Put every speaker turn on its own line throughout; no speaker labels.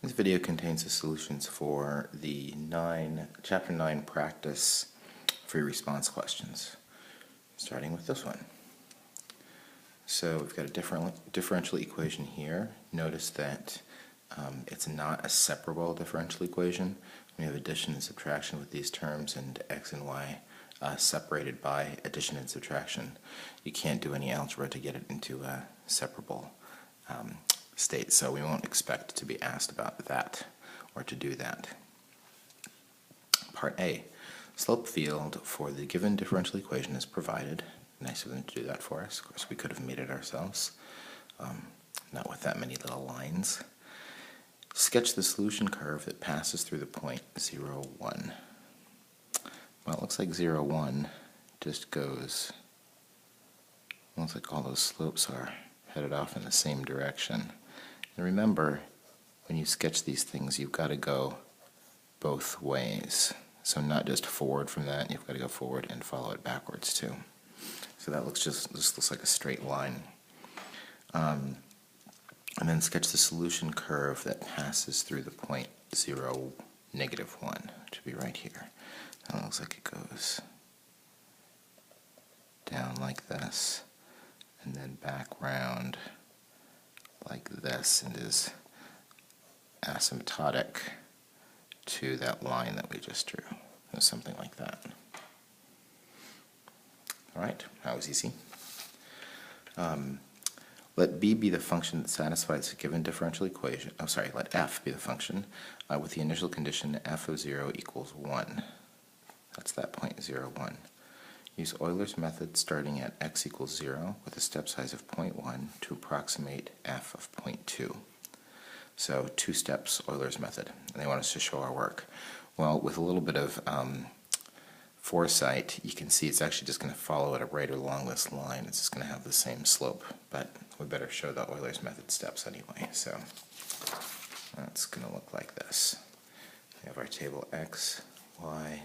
This video contains the solutions for the Chapter 9 practice free response questions, starting with this one. So we've got a differential equation here. Notice that it's not a separable differential equation. We have addition and subtraction with these terms and x and y separated by addition and subtraction. You can't do any algebra to get it into a separable state, so we won't expect to be asked about that or to do that. Part A. Slope field for the given differential equation is provided. Nice of them to do that for us. Of course, we could have made it ourselves, not with that many little lines. Sketch the solution curve that passes through the point 0, 1. Well, it looks like 0, 1 just goes, looks like all those slopes are headed off in the same direction. And remember, when you sketch these things, you've got to go both ways. So not just forward from that, you've got to go forward and follow it backwards too. So that looks just looks like a straight line. And then sketch the solution curve that passes through the point 0, negative 1, which would be right here. That looks like it goes down like this, and then back round like this, and is asymptotic to that line that we just drew. Or something like that. Alright, that was easy. Let b be the function that satisfies a given differential equation. Let f be the function with the initial condition f of 0 equals 1. That's that point 0, 1. Use Euler's method starting at x equals 0 with a step size of 0.1 to approximate f of 0.2. So 2 steps Euler's method. And they want us to show our work. Well, with a little bit of foresight, you can see it's actually just going to follow it right along this line. It's just going to have the same slope, but we better show the Euler's method steps anyway. So that's going to look like this. We have our table x, y,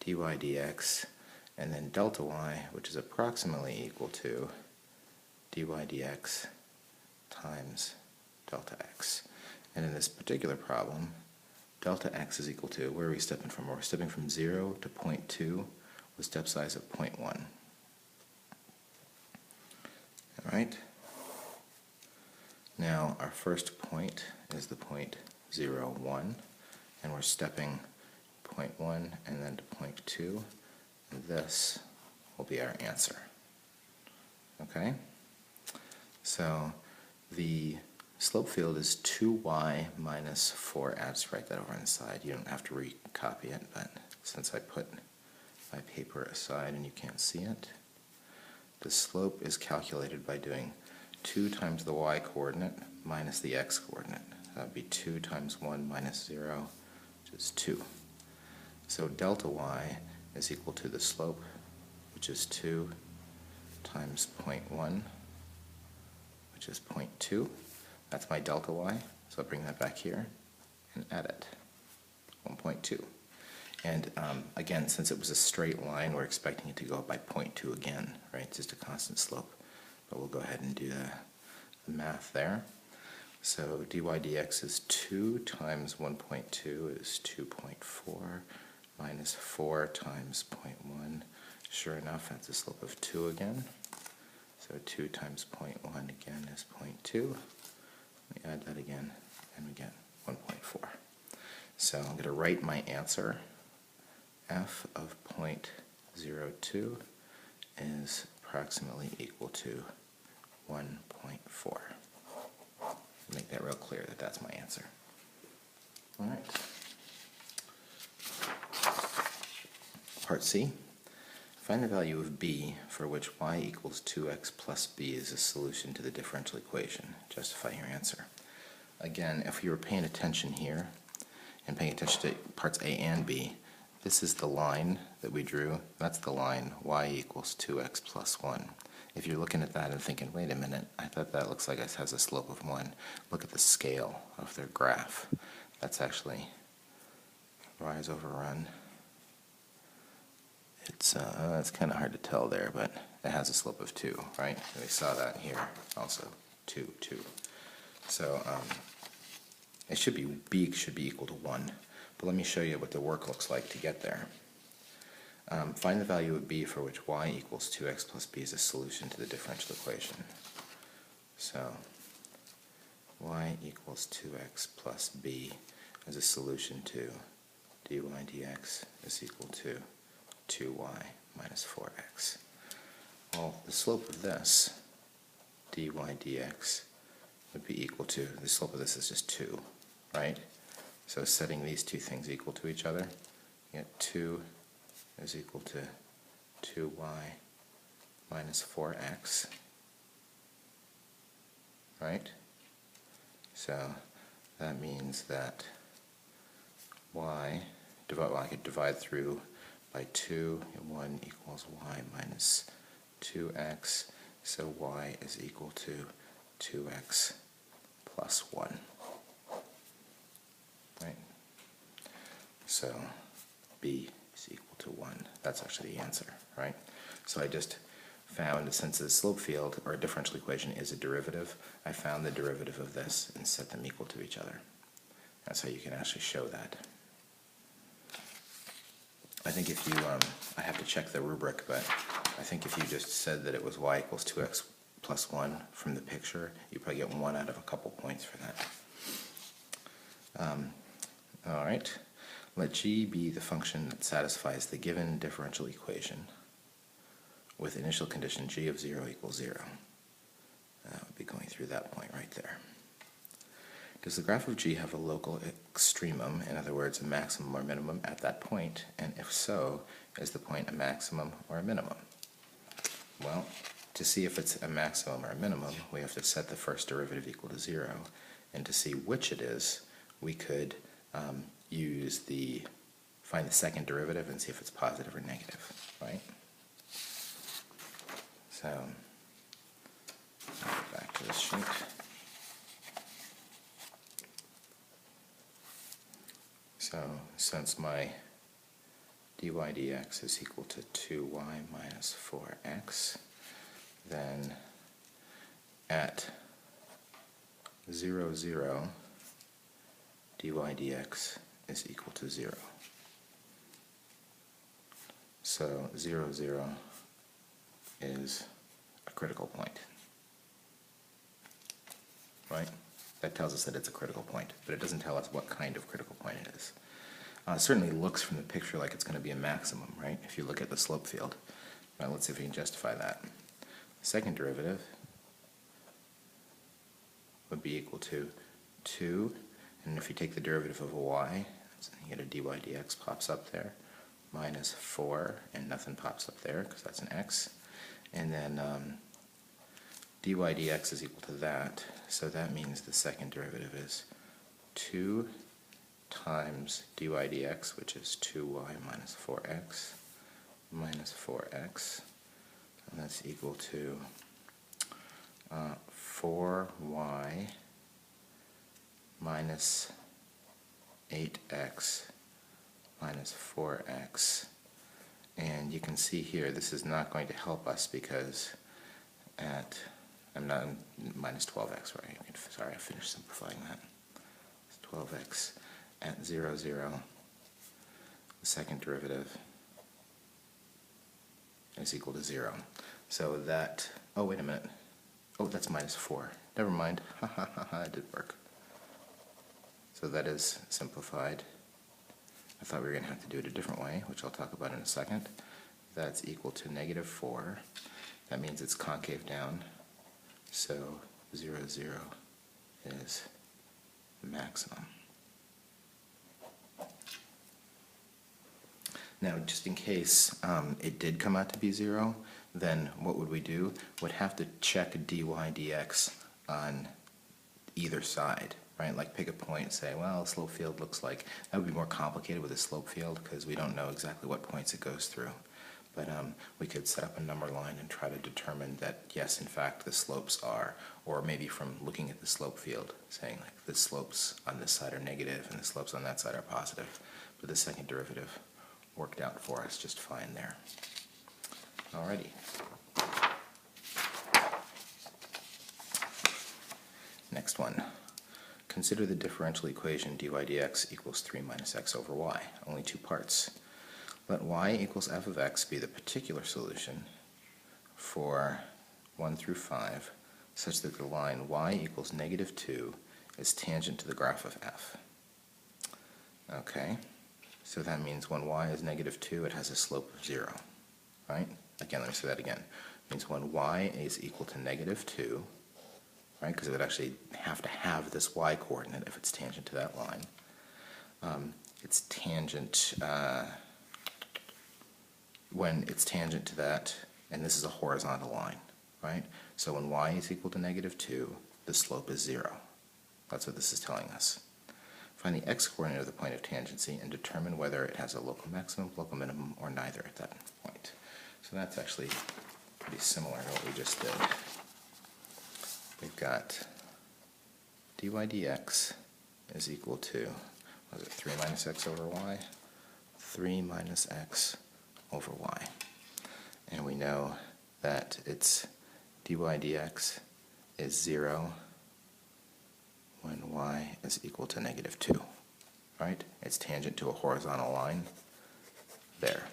dy dx, and then delta y, which is approximately equal to dy dx times delta x. And in this particular problem, delta x is equal to, where are we stepping from? We're stepping from 0 to 0.2 with step size of 0.1. Alright? Now our first point is the point 0, 1, and we're stepping 0.1 and then to 0.2. And this will be our answer. Okay? So the slope field is 2y minus 4. I'll just write that over on the side. You don't have to recopy it, but since I put my paper aside and you can't see it, the slope is calculated by doing 2 times the y coordinate minus the x coordinate. That would be 2 times 1 minus 0, which is 2. So delta y is equal to the slope, which is 2 times 0.1, which is 0.2. That's my delta y, so I'll bring that back here and add it, 1.2. And again, since it was a straight line, we're expecting it to go up by 0.2 again, right? It's just a constant slope. But we'll go ahead and do the math there. So dy dx is 2 times 1.2 is 2.4 minus 4 times 0.1. Sure enough, that's a slope of 2 again. So 2 times 0.1 again is 0.2. We add that again, and we get 1.4. So I'm going to write my answer. F of 0.02 is approximately equal to 1.4. Make that real clear that that's my answer. All right. Part C. Find the value of b for which y equals 2x plus b is a solution to the differential equation. Justify your answer. Again, if you were paying attention here and paying attention to parts A and B, this is the line that we drew. That's the line y equals 2x plus 1. If you're looking at that and thinking, wait a minute, I thought that looks like it has a slope of 1. Look at the scale of their graph. That's actually rise over run. It's kind of hard to tell there, but it has a slope of 2, right? And we saw that here also, 2, 2. So it should be, b should be equal to 1. But let me show you what the work looks like to get there. Find the value of b for which y equals 2x plus b is a solution to the differential equation. So y equals 2x plus b as a solution to dy dx is equal to 2y minus 4x. Well, the slope of this, dy dx, would be equal to, the slope of this is just 2, right? So setting these two things equal to each other, you get 2 is equal to 2y minus 4x, right? So that means that y, well, I could divide through by 2, and 1 equals y minus 2x, so y is equal to 2x plus 1. Right? So b is equal to 1. That's actually the answer, right? So I just found, since the slope field, or a differential equation, is a derivative, I found the derivative of this and set them equal to each other. That's how you can actually show that. I think if you, I have to check the rubric, but I think if you just said that it was y equals 2x plus 1 from the picture, you probably get 1 out of a couple points for that. All right, let g be the function that satisfies the given differential equation with initial condition g of 0 equals 0. That would be going through that point right there. Does the graph of g have a local extremum, in other words, a maximum or minimum at that point? And if so, is the point a maximum or a minimum? Well, to see if it's a maximum or a minimum, we have to set the first derivative equal to 0. And to see which it is, we could find the second derivative and see if it's positive or negative, right? So, I'll go back to this sheet. So, since my dy dx is equal to 2y minus 4x, then at 0, 0, dy dx is equal to 0. So 0, 0 is a critical point, right? That tells us that it's a critical point, but it doesn't tell us what kind of critical point it is. It certainly looks from the picture like it's going to be a maximum, right? If you look at the slope field. Now let's see if we can justify that. Second derivative would be equal to 2, and if you take the derivative of a y, you get a dy dx pops up there, minus 4, and nothing pops up there because that's an x. And then dy dx is equal to that, so that means the second derivative is 2 times dy dx, which is 2y minus 4x, and that's equal to 4y minus 8x minus 4x. And you can see here this is not going to help us because at, I'm not minus 12x, right? Sorry, I finished simplifying that. It's 12x at 0, 0. The second derivative is equal to 0. So that, oh wait a minute. Oh, that's minus 4. Never mind. Ha ha ha ha, it did work. So that is simplified. I thought we were going to have to do it a different way, which I'll talk about in a second. That's equal to negative 4. That means it's concave down. So 0, 0 is maximum. Now, just in case it did come out to be 0, then what would we do? We'd have to check dy dx on either side, right? Like pick a point and say, well, the slope field looks like, that would be more complicated with a slope field because we don't know exactly what points it goes through. But we could set up a number line and try to determine that, yes, in fact, the slopes are, or maybe from looking at the slope field, saying like the slopes on this side are negative and the slopes on that side are positive. But the second derivative worked out for us just fine there. Alrighty. Next one. consider the differential equation dy dx equals 3 minus x over y. Only two parts. Let y equals f of x be the particular solution for 1 through 5, such that the line y equals negative 2 is tangent to the graph of f. Okay, so that means when y is negative 2, it has a slope of 0, right? Again, let me say that again. It means when y is equal to negative 2, right, because it would actually have to have this y coordinate if it's tangent to that line. It's tangent, when it's tangent to that, and this is a horizontal line, right? So when y is equal to negative 2, the slope is 0. That's what this is telling us. Find the x-coordinate of the point of tangency and determine whether it has a local maximum, local minimum, or neither at that point. So that's actually pretty similar to what we just did. We've got dy dx is equal to, what is it, 3 minus x over y? 3 minus x over y. And we know that it's dy dx is 0 when y is equal to negative 2, right? It's tangent to a horizontal line there.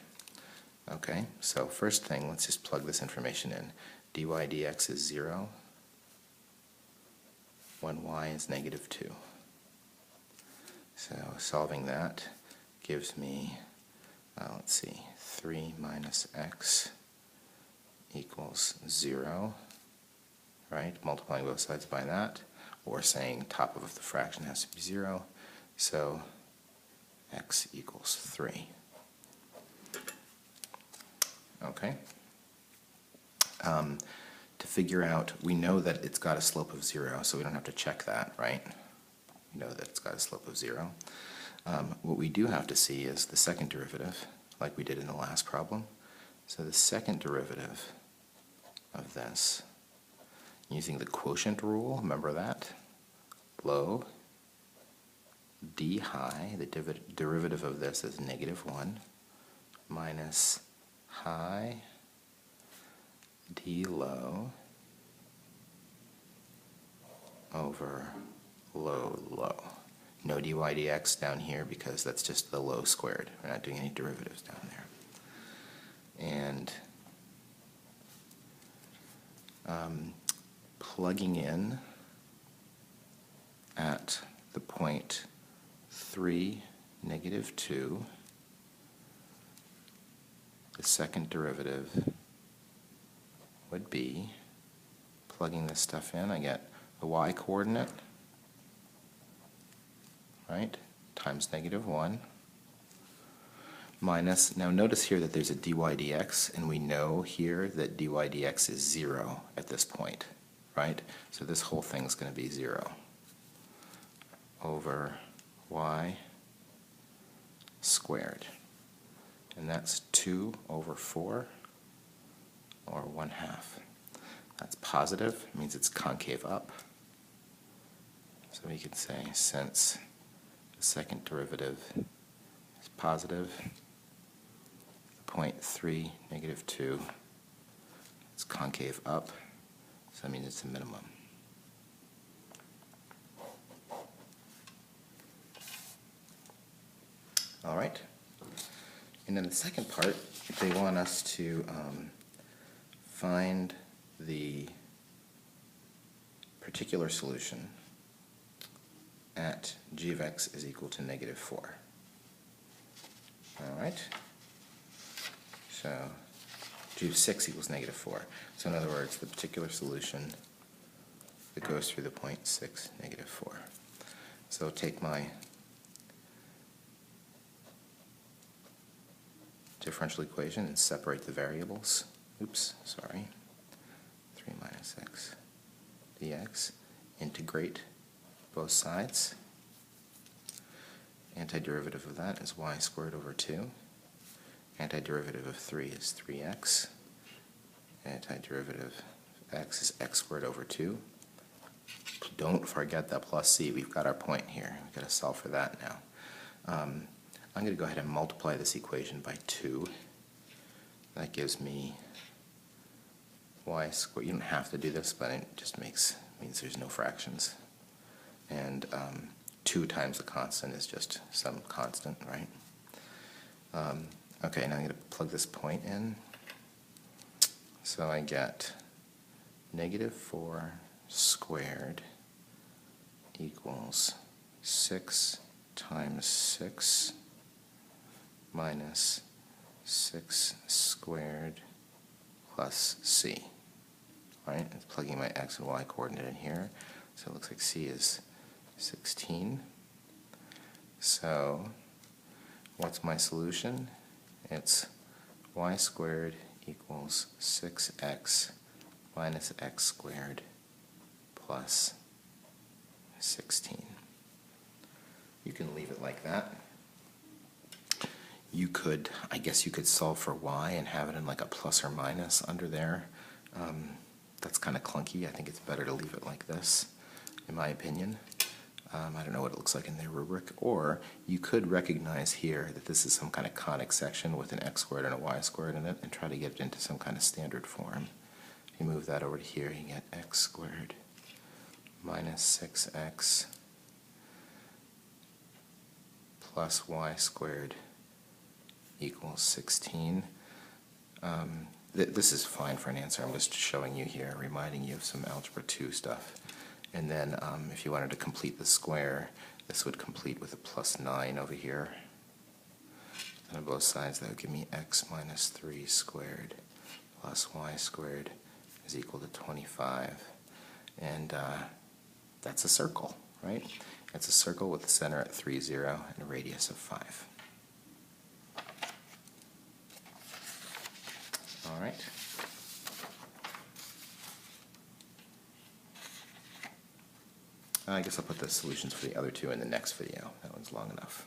Okay, so first thing, let's just plug this information in. Dy dx is 0 when y is negative 2. So solving that gives me, let's see, 3 minus x equals 0, right? Multiplying both sides by that, or saying top of the fraction has to be 0, so x equals 3. Okay. To figure out, we know that it's got a slope of 0, so we don't have to check that, right? We know that it's got a slope of 0. What we do have to see is the second derivative, like we did in the last problem. So the second derivative of this, using the quotient rule, remember that? Low, d high, the derivative of this is negative 1, minus high, d low, over low, low. No dy dx down here because that's just the low squared. We're not doing any derivatives down there. And plugging in at the point 3, negative 2, the second derivative would be, plugging this stuff in, I get the y coordinate, right, times negative 1, minus, now notice here that there's a dy dx, and we know here that dy dx is 0 at this point, right? So this whole thing's going to be 0 over y squared. And that's 2 over 4, or 1/2. That's positive, it means it's concave up. So we can say, since the second derivative is positive, point 3, negative 2, it's concave up, so that means it's a minimum. All right. And then the second part, they want us to find the particular solution at g of x is equal to negative 4. All right. So g of 6 equals negative 4. So in other words, the particular solution that goes through the point 6, negative 4. So take my differential equation and separate the variables. Oops, sorry. 3 minus x dx. Integrate both sides. Antiderivative of that is y squared over 2. Antiderivative of 3 is 3x. Antiderivative of x is x squared over 2. Don't forget that plus c. We've got our point here. We've got to solve for that now. I'm going to go ahead and multiply this equation by 2. That gives me y squared. You don't have to do this, but it just means there's no fractions. and 2 times the constant is just some constant, right? Okay, now I'm going to plug this point in. So I get negative 4 squared equals 6 times 6 minus 6 squared plus c. All right, it's plugging my x and y coordinate in here. So it looks like c is 16. So what's my solution? It's y squared equals 6x minus x squared plus 16. You can leave it like that. You could, I guess you could solve for y and have it in like a plus or minus under there. That's kind of clunky. I think it's better to leave it like this, in my opinion. I don't know what it looks like in their rubric. Or you could recognize here that this is some kind of conic section with an x squared and a y squared in it and try to get it into some kind of standard form. If you move that over to here, you get x squared minus 6x plus y squared equals 16. This is fine for an answer. I'm just showing you here, reminding you of some Algebra 2 stuff. And then if you wanted to complete the square, this would complete with a plus 9 over here. And on both sides, that would give me x minus 3 squared plus y squared is equal to 25. And that's a circle, right? It's a circle with a center at 3, 0 and a radius of 5. All right. I guess I'll put the solutions for the other two in the next video. That one's long enough.